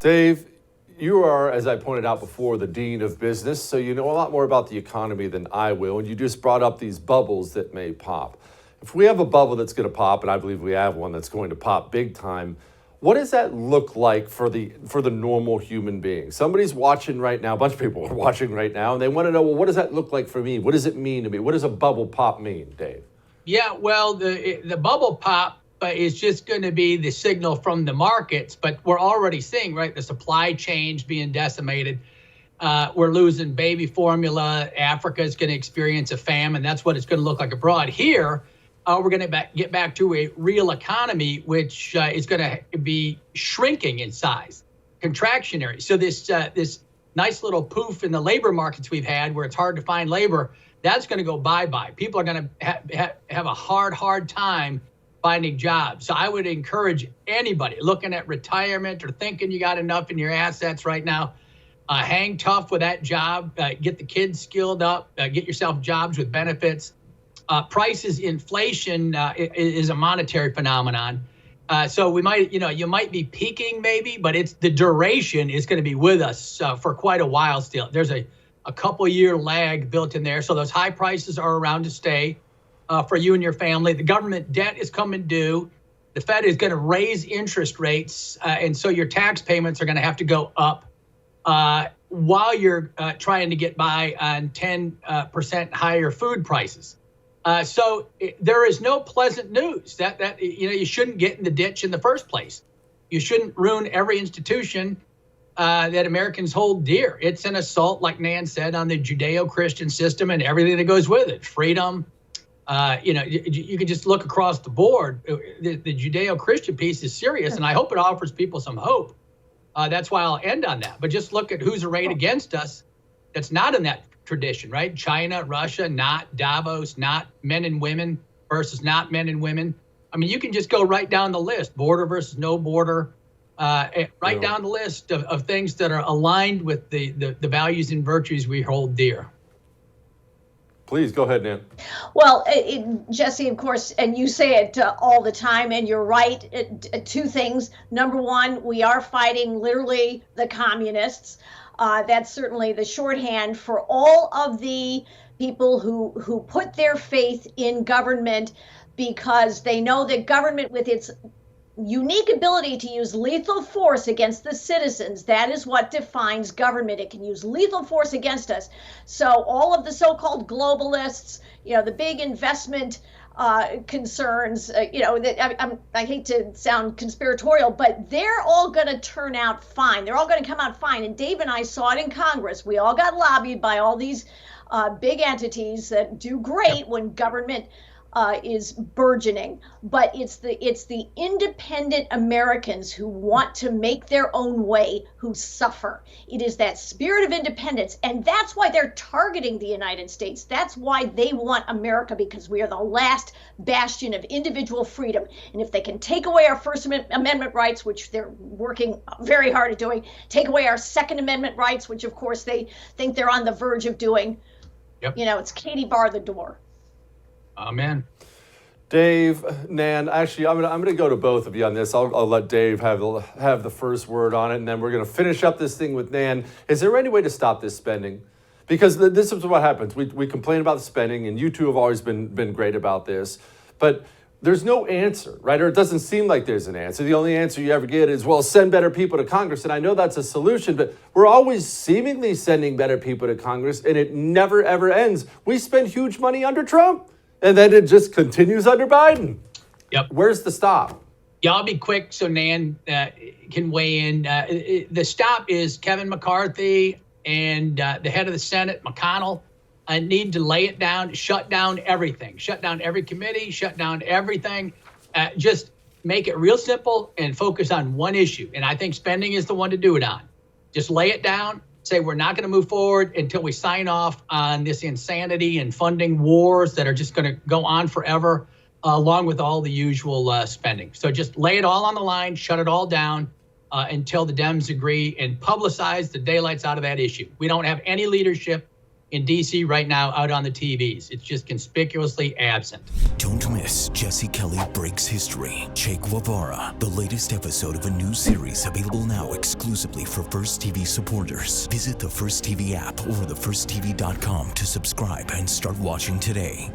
Dave, you are, as I pointed out before, the dean of business, so you know a lot more about the economy than I will, and you just brought up these bubbles that may pop. If we have a bubble that's going to pop, and I believe we have one that's going to pop big time, what does that look like for the normal human being? Somebody's watching right now, a bunch of people are watching right now, and they want to know, well, what does that look like for me? What does it mean to me? What does a bubble pop mean, Dave? Yeah, well, the bubble pop is just going to be the signal from the markets, but we're already seeing, right, the supply chains being decimated. We're losing baby formula. Africa is going to experience a famine. That's what it's going to look like abroad. Here, we're going to get back to a real economy, which is going to be shrinking in size, contractionary. So this nice little poof in the labor markets we've had, where it's hard to find labor, that's going to go bye-bye. People are going to have a hard time finding jobs. So I would encourage anybody looking at retirement or thinking you got enough in your assets right now, hang tough with that job, get the kids skilled up, get yourself jobs with benefits. Prices inflation is a monetary phenomenon. So we might, you might be peaking maybe, but it's the duration is going to be with us for quite a while still. There's a couple year lag built in there. So those high prices are around to stay. For you and your family. The government debt is coming due. The Fed is going to raise interest rates, and so your tax payments are going to have to go up while you're trying to get by on 10% higher food prices. So there is no pleasant news. That you shouldn't get in the ditch in the first place. You shouldn't ruin every institution that Americans hold dear. It's an assault, like Nan said, on the Judeo-Christian system and everything that goes with it. Freedom. You can just look across the board. The Judeo-Christian piece is serious, and I hope it offers people some hope. That's why I'll end on that. But just look at who's arrayed against us that's not in that tradition, right? China, Russia, not Davos, not men and women versus not men and women. I mean, you can just go right down the list, border versus no border, right down the list of things that are aligned with the values and virtues we hold dear. Please go ahead, Nan. Well, Jesse, of course, and you say it all the time, and you're right. Two things. Number one, we are fighting literally the communists. That's certainly the shorthand for all of the people who put their faith in government because they know that government, with its unique ability to use lethal force against the citizens, that is what defines government. It can use lethal force against us. So all of the so-called globalists, the big investment concerns, that I hate to sound conspiratorial, but they're all going to turn out fine. They're all going to come out fine. And Dave and I saw it in Congress. We all got lobbied by all these big entities that do great when government is burgeoning, but it's the independent Americans who want to make their own way who suffer. It is that spirit of independence, and that's why they're targeting the United States. That's why they want America, because we are the last bastion of individual freedom. And if they can take away our First Amendment rights, which they're working very hard at doing, take away our Second Amendment rights, which of course they think they're on the verge of doing, it's Katie bar the door. Amen. Dave, Nan, actually, I'm gonna go to both of you on this. I'll let Dave have the first word on it, and then we're gonna finish up this thing with Nan. Is there any way to stop this spending? Because this is what happens. We complain about the spending, and you two have always been great about this, but there's no answer, right? Or it doesn't seem like there's an answer. The only answer you ever get is, well, send better people to Congress. And I know that's a solution, but we're always seemingly sending better people to Congress, and it never, ever ends. We spend huge money under Trump. And then it just continues under Biden. Yep. Where's the stop? Yeah, I'll be quick so Nan can weigh in. The stop is Kevin McCarthy and the head of the Senate, McConnell, need to lay it down, shut down everything, shut down every committee, shut down everything. Just make it real simple and focus on one issue. And I think spending is the one to do it on. Just lay it down. Say we're not going to move forward until we sign off on this insanity and funding wars that are just going to go on forever, along with all the usual spending. So just lay it all on the line, shut it all down until the Dems agree, and publicize the daylights out of that issue. We don't have any leadership in DC right now out on the TVs. It's just conspicuously absent. Don't miss Jesse Kelly Breaks History. Che Guevara, the latest episode of a new series available now exclusively for First TV supporters. Visit the First TV app or thefirsttv.com to subscribe and start watching today.